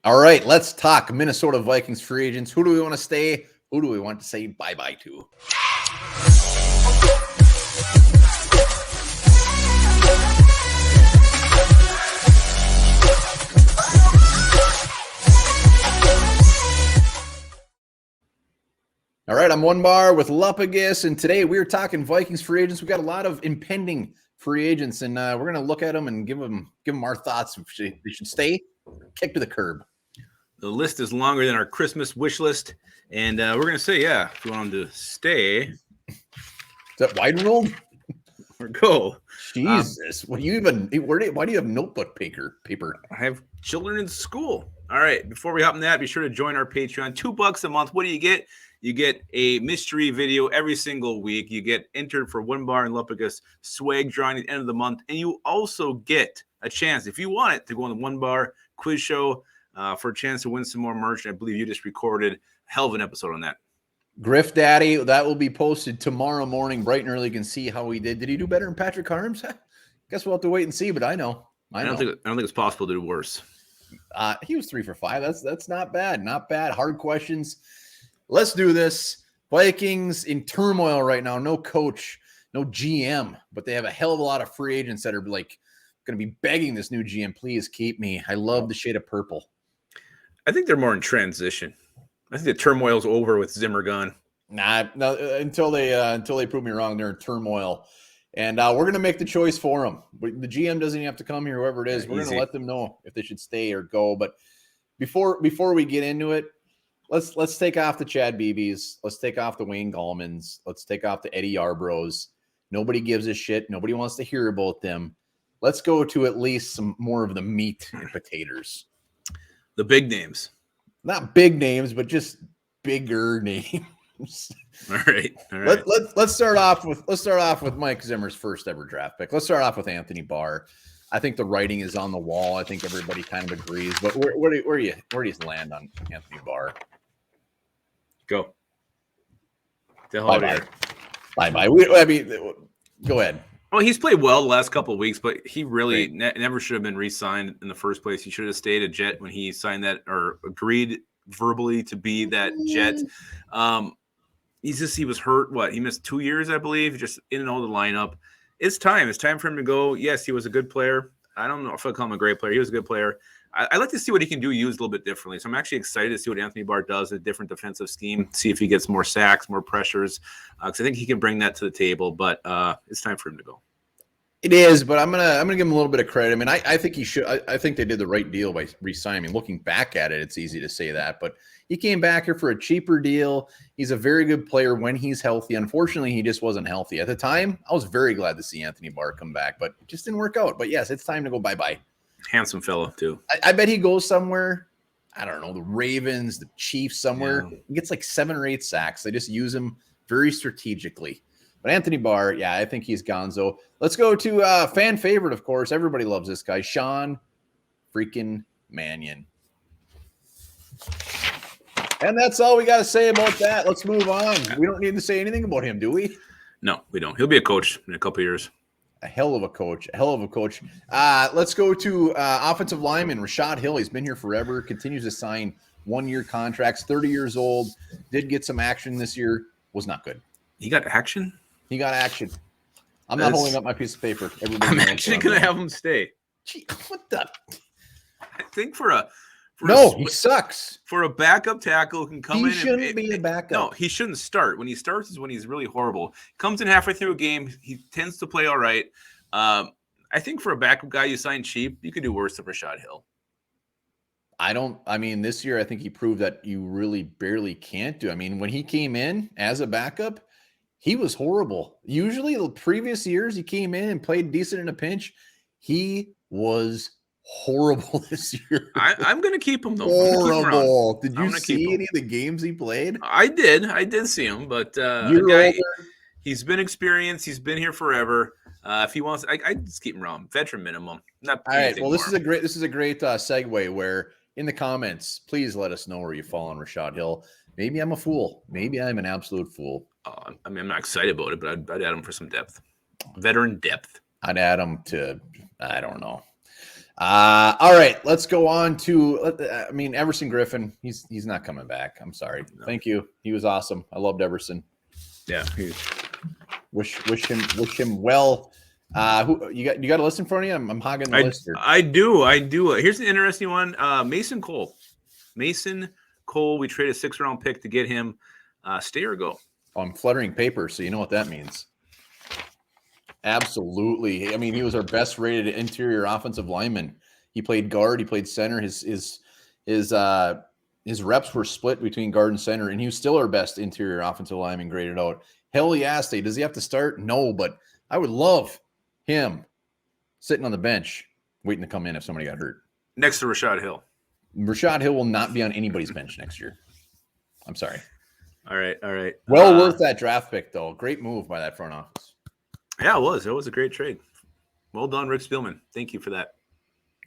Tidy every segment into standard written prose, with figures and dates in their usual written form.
All right, let's talk Minnesota Vikings free agents. Who do we want to stay? Who do we want to say bye-bye to? All right, I'm One Bar with Lupagus, and today we're talking Vikings free agents. We've got a lot of impending free agents, and we're going to look at them and give them our thoughts. If they should stay, kick to the curb. The list is longer than our Christmas wish list, and we're going to say, yeah, if you want them to stay. Is that wide world? Or go. Jesus, why do you have notebook paper? I have children in school. All right, before we hop on that, be sure to join our Patreon. $2 a month. What do you get? You get a mystery video every single week. You get entered for One Bar and Lupagus swag drawing at the end of the month. And you also get a chance, if you want it, to go on the One Bar quiz show for a chance to win some more merch. I believe you just recorded a hell of an episode on that. Griff Daddy, that will be posted tomorrow morning, bright and early. You can see how he did. Did he do better than Patrick Harms? Guess we'll have to wait and see, but I know. I don't think it's possible to do worse. He was 3 for 5. That's not bad. Not bad. Hard questions. Let's do this. Vikings in turmoil right now. No coach, no GM, but they have a hell of a lot of free agents that are like going to be begging this new GM, please keep me. I love the shade of purple. I think they're more in transition. I think the turmoil's over with Zimmer gone. No, until they prove me wrong, they're in turmoil. And we're going to make the choice for them. The GM doesn't even have to come here, whoever it is. We're going to let them know if they should stay or go. But before we get into it, let's take off the Chad Beebes. Let's take off the Wayne Gallmans. Let's take off the Eddie Yarbroughs. Nobody gives a shit. Nobody wants to hear about them. Let's go to at least some more of the meat and potatoes. The big names. Not big names, but just bigger names. All right. Let's start off with Mike Zimmer's first ever draft pick. Let's start off with Anthony Barr. I think the writing is on the wall. I think everybody kind of agrees. But where do you land on Anthony Barr? Go. Bye. Go ahead. Well, he's played well the last couple of weeks, but he really never should have been re-signed in the first place. He should have stayed a Jet when he signed that or agreed verbally to be that Jet. He was hurt. He missed 2 years, I believe, just in and out of the lineup. It's time for him to go. Yes, he was a good player. I don't know if I'd call him a great player. He was a good player. I like to see what he can do used a little bit differently. So I'm actually excited to see what Anthony Barr does, a different defensive scheme, see if he gets more sacks, more pressures, because I think he can bring that to the table. But it's time for him to go. It is, but I'm gonna give him a little bit of credit. I mean, I think he should. I think they did the right deal by re-signing. I mean, looking back at it, it's easy to say that, but he came back here for a cheaper deal. He's a very good player when he's healthy. Unfortunately, he just wasn't healthy at the time. I was very glad to see Anthony Barr come back, but it just didn't work out. But yes, it's time to go bye-bye. Handsome fellow too. I bet he goes somewhere. I don't know, the Ravens, the Chiefs, somewhere. Yeah. He gets like 7 or 8 sacks. They just use him very strategically. But Anthony Barr, yeah, I think he's gonzo. Let's go to fan favorite, of course. Everybody loves this guy, Sean freaking Mannion. And that's all we got to say about that. Let's move on. We don't need to say anything about him, do we? No, we don't. He'll be a coach in a couple of years. A hell of a coach. Let's go to offensive lineman Rashod Hill. He's been here forever, continues to sign 1-year contracts, 30 years old, did get some action this year, was not good. He got action? He got action. I'm not holding up my piece of paper. I'm actually going to have him stay. Gee, what the? I think he sucks. For a backup tackle who can come in. He shouldn't be a backup. No, he shouldn't start. When he starts is when he's really horrible. Comes in halfway through a game. He tends to play all right. I think for a backup guy you sign cheap, you could do worse than Rashod Hill. This year I think he proved that you really barely can't do. I mean, when he came in as a backup, he was horrible. Usually the previous years he came in and played decent in a pinch. He was horrible this year. I'm going to keep him, though. Horrible. Did you see any of the games he played? I did see him, but he's been experienced. He's been here forever. If he wants, I just keep him around. Veteran minimum. Not all right. Well, this is a great segue where in the comments, please let us know where you fall on Rashod Hill. Maybe I'm a fool. Maybe I'm an absolute fool. I'm not excited about it, but I'd add him for some depth. Veteran depth. I'd add him to, I don't know. All right, let's go on to. Everson Griffin. He's not coming back. I'm sorry. No. Thank you. He was awesome. I loved Everson. Yeah. Wish him well. Who you got a list in front of you? I'm hogging the list here. I do. Here's an interesting one. Mason Cole. Mason Cole. We traded a 6th-round pick to get him. Stay or go? Oh, I'm fluttering paper, so you know what that means. Absolutely. I mean, he was our best rated interior offensive lineman. He played guard. He played center. His reps were split between guard and center, and he was still our best interior offensive lineman graded out. Hell yeah, Stay. Does he have to start? No, but I would love him sitting on the bench waiting to come in if somebody got hurt. Next to Rashod Hill. Rashod Hill will not be on anybody's bench next year. I'm sorry. All right. Well worth that draft pick, though. Great move by that front office. Yeah, it was. It was a great trade. Well done, Rick Spielman. Thank you for that.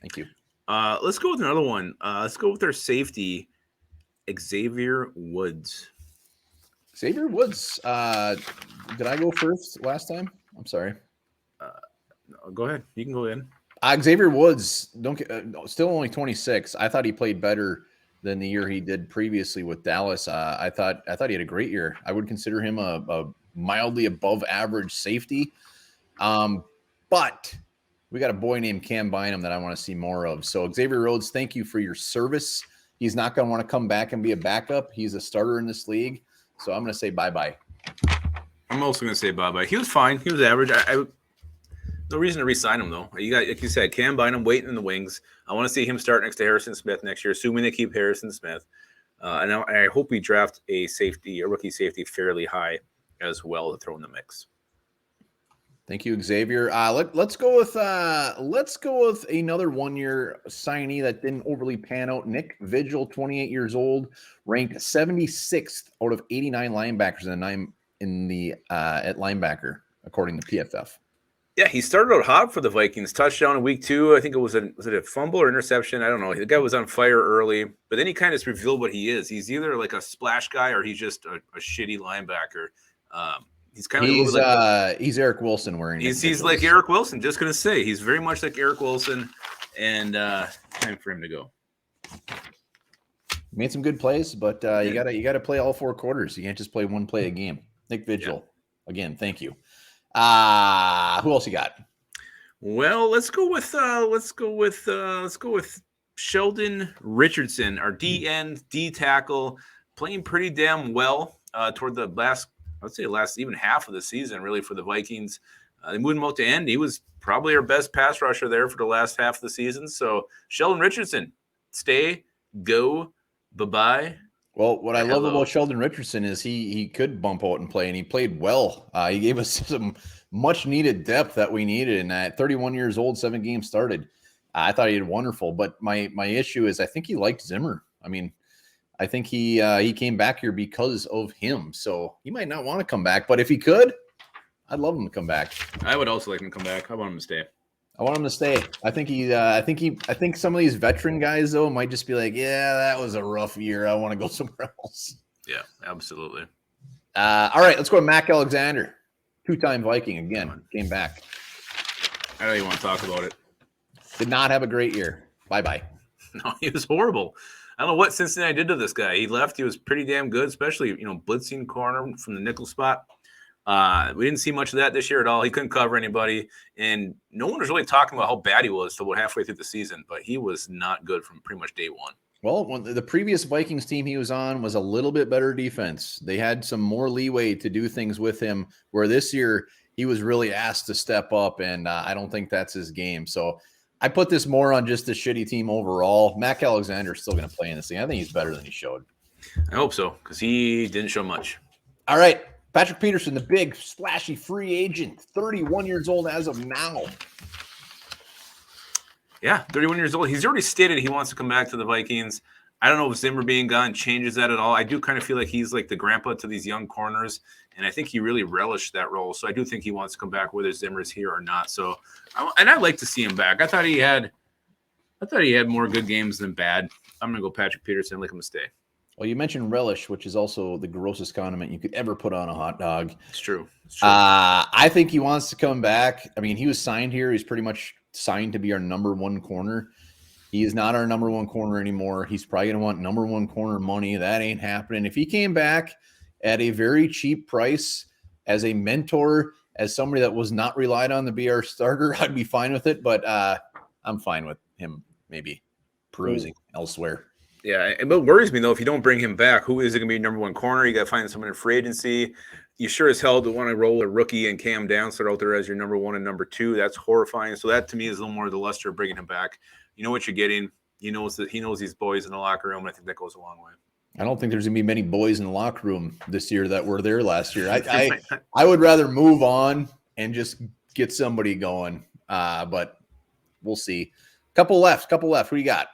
Thank you. Let's go with another one. Let's go with our safety, Xavier Woods. Xavier Woods. Did I go first last time? I'm sorry. No, go ahead. You can go in. Xavier Woods, still only 26. I thought he played better than the year he did previously with Dallas. I thought he had a great year. I would consider him a mildly above average safety. But we got a boy named Cam Bynum that I want to see more of. So Xavier Rhodes, thank you for your service. He's not going to want to come back and be a backup. He's a starter in this league. So I'm going to say bye-bye. I'm also going to say bye-bye. He was fine. He was average. No reason to re-sign him, though. You got, like you said, Cam Bynum waiting in the wings. I want to see him start next to Harrison Smith next year, assuming they keep Harrison Smith. And I hope we draft a rookie safety fairly high as well to throw in the mix. Thank you, Xavier. Let's go with another 1-year signee that didn't overly pan out. Nick Vigil, 28 years old, ranked 76th out of 89 linebackers at linebacker, according to PFF. Yeah, he started out hot for the Vikings. Touchdown in week 2. I think was it a fumble or interception? I don't know. The guy was on fire early, but then he kind of revealed what he is. He's either like a splash guy or he's just a shitty linebacker. He's kind of he's Eric Wilson wearing. He's like Eric Wilson. Just gonna say he's very much like Eric Wilson, and time for him to go. Made some good plays, but you gotta play all 4 quarters. You can't just play one play a game. Nick Vigil, again, thank you. Who else you got? Well, let's go with Sheldon Richardson, our D tackle, playing pretty damn well toward the last even half of the season, really, for the Vikings. They moved him out to end. He was probably our best pass rusher there for the last half of the season. So Sheldon Richardson, stay, go, bye-bye. Well, what I love about Sheldon Richardson is he could bump out and play, and he played well. He gave us some much-needed depth that we needed. And at 31 years old, 7 games started. I thought he did wonderful. But my issue is I think he liked Zimmer. I mean, I think he came back here because of him. So he might not want to come back. But if he could, I'd love him to come back. I would also like him to come back. I want him to stay. I want him to stay. I think some of these veteran guys though might just be like, yeah, that was a rough year. I want to go somewhere else. Yeah, absolutely. All right, let's go to Mac Alexander, 2-time Viking again. Came back. I don't even want to talk about it. Did not have a great year. Bye-bye. No, he was horrible. I don't know what Cincinnati did to this guy. He left. He was pretty damn good, especially blitzing corner from the nickel spot. We didn't see much of that this year at all. He couldn't cover anybody, and no one was really talking about how bad he was until halfway through the season. But he was not good from pretty much day one. Well, the previous Vikings team he was on was a little bit better defense. They had some more leeway to do things with him, where this year he was really asked to step up, and I don't think that's his game. So I put this more on just the shitty team overall. Mac Alexander is still going to play in this thing. I think he's better than he showed. I hope so, because he didn't show much. All right. Patrick Peterson, the big, splashy free agent, 31 years old as of now. Yeah, 31 years old. He's already stated he wants to come back to the Vikings. I don't know if Zimmer being gone changes that at all. I do kind of feel like he's like the grandpa to these young corners, and I think he really relished that role. So I do think he wants to come back whether Zimmer's here or not. So, and I'd like to see him back. I thought he had more good games than bad. I'm going to go Patrick Peterson, like him to stay. Well, you mentioned relish, which is also the grossest condiment you could ever put on a hot dog. It's true. It's true. I think he wants to come back. I mean, he was signed here. He's pretty much signed to be our number one corner. He is not our number one corner anymore. He's probably going to want number one corner money. That ain't happening. If he came back at a very cheap price as a mentor, as somebody that was not relied on to be our starter, I'd be fine with it. But I'm fine with him maybe perusing elsewhere. Yeah, and what worries me, though, if you don't bring him back, who is it going to be number one corner? You got to find someone in free agency. You sure as hell don't want to roll a rookie and Cam Dantzler out there as your number one and number two. That's horrifying. So that, to me, is a little more the luster of bringing him back. You know what you're getting. He knows these boys in the locker room, and I think that goes a long way. I don't think there's going to be many boys in the locker room this year that were there last year. I would rather move on and just get somebody going, but we'll see. Couple left. Who you got?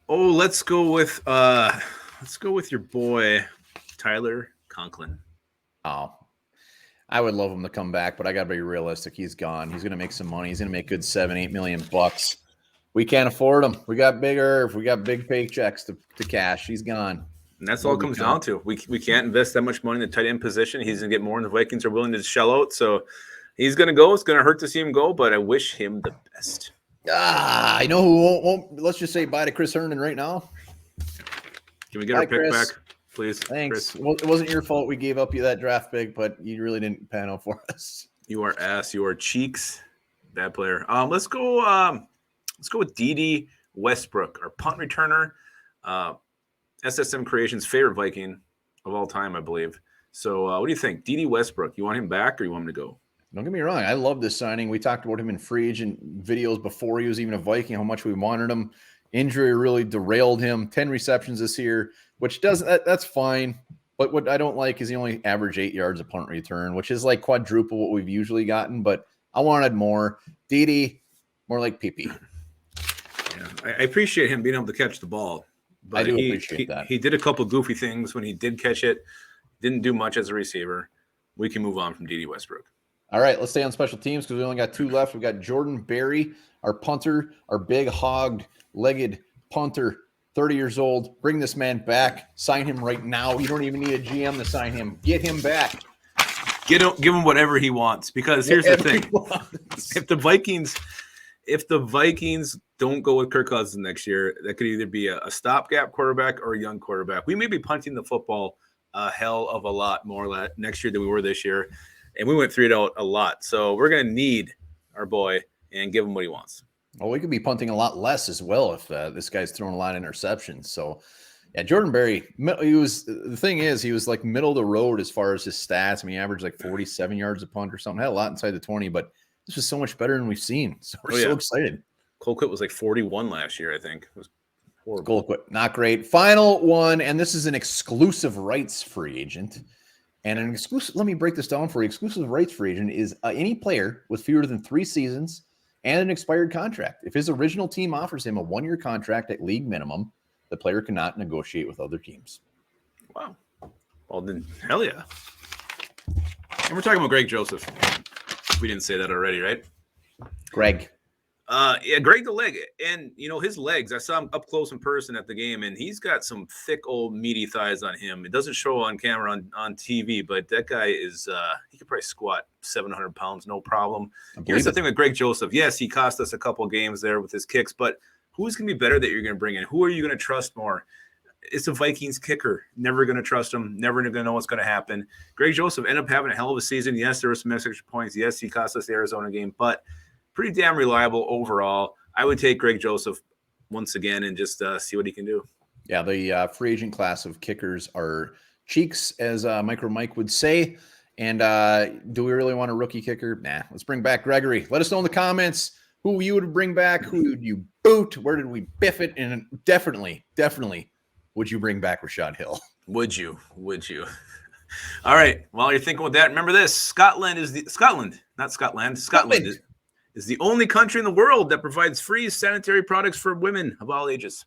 Oh, let's go with your boy Tyler Conklin. Oh, I would love him to come back, but I got to be realistic. He's gone. He's going to make some money. He's going to make good $7-8 million bucks. We can't afford him. We got big paychecks to cash. He's gone. And that's all it comes down to. We can't invest that much money in the tight end position. He's going to get more than the Vikings are willing to shell out. So he's going to go. It's going to hurt to see him go, but I wish him the best. I know who won't. Let's just say bye to Chris Herndon right now. Can we get our pick back, please? Thanks. Chris? Well, it wasn't your fault we gave up you that draft pick, but you really didn't pan out for us. You are ass. You are cheeks. Bad player. Let's go with D.D. Westbrook, our punt returner. SSM Creations' favorite Viking of all time, I believe. So what do you think? D.D. Westbrook, you want him back or you want him to go? Don't get me wrong. I love this signing. We talked about him in free agent videos before he was even a Viking, how much we wanted him. Injury really derailed him. 10 receptions this year, which that's fine. But what I don't like is he only averaged 8 yards a punt return, which is like quadruple what we've usually gotten. But I wanted more. D.D., more like Pee-Pee. Yeah, I appreciate him being able to catch the ball. But I do appreciate that. He did a couple goofy things when he did catch it. Didn't do much as a receiver. We can move on from D.D. Westbrook. All right, let's stay on special teams because we only got 2 left. We got Jordan Berry, our punter, our big hog-legged punter, 30 years old. Bring this man back. Sign him right now. You don't even need a GM to sign him. Get him back. Give him whatever he wants. Because here's the thing: if the Vikings don't go with Kirk Cousins next year, that could either be a stopgap quarterback or a young quarterback. We may be punting the football a hell of a lot more next year than we were this year. And we went 3-0 a lot. So we're going to need our boy and give him what he wants. Well, we could be punting a lot less as well if this guy's throwing a lot of interceptions. So, yeah, Jordan Berry, he was like middle of the road as far as his stats. I mean, he averaged like 47 yards a punt or something. Had a lot inside the 20, but this was so much better than we've seen. So we're so excited. Colquitt was like 41 last year, I think. It was horrible. Colquitt, not great. Final one, and this is an exclusive rights free agent. And an exclusive, let me break this down for you. Exclusive rights free agent is any player with fewer than 3 seasons and an expired contract. If his original team offers him a 1-year contract at league minimum, the player cannot negotiate with other teams. Wow. Well, then, hell yeah. And we're talking about Greg Joseph. We didn't say that already, right? Greg. Yeah, Greg the leg. And, his legs, I saw him up close in person at the game, and he's got some thick, old, meaty thighs on him. It doesn't show on camera on TV, but that guy is he could probably squat 700 pounds, no problem. Here's the thing with Greg Joseph. Yes, he cost us a couple games there with his kicks, but who's going to be better that you're going to bring in? Who are you going to trust more? It's a Vikings kicker. Never going to trust him. Never going to know what's going to happen. Greg Joseph ended up having a hell of a season. Yes, there were some extra points. Yes, he cost us the Arizona game, but pretty damn reliable overall. I would take Greg Joseph once again and just see what he can do. Yeah, the free agent class of kickers are cheeks, as Micro Mike would say. And do we really want a rookie kicker? Nah, let's bring back Gregory. Let us know in the comments who you would bring back, who would you boot, where did we biff it, and definitely, would you bring back Rashod Hill? Would you? All right, while you're thinking with that, remember this. Scotland is the only country in the world that provides free sanitary products for women of all ages.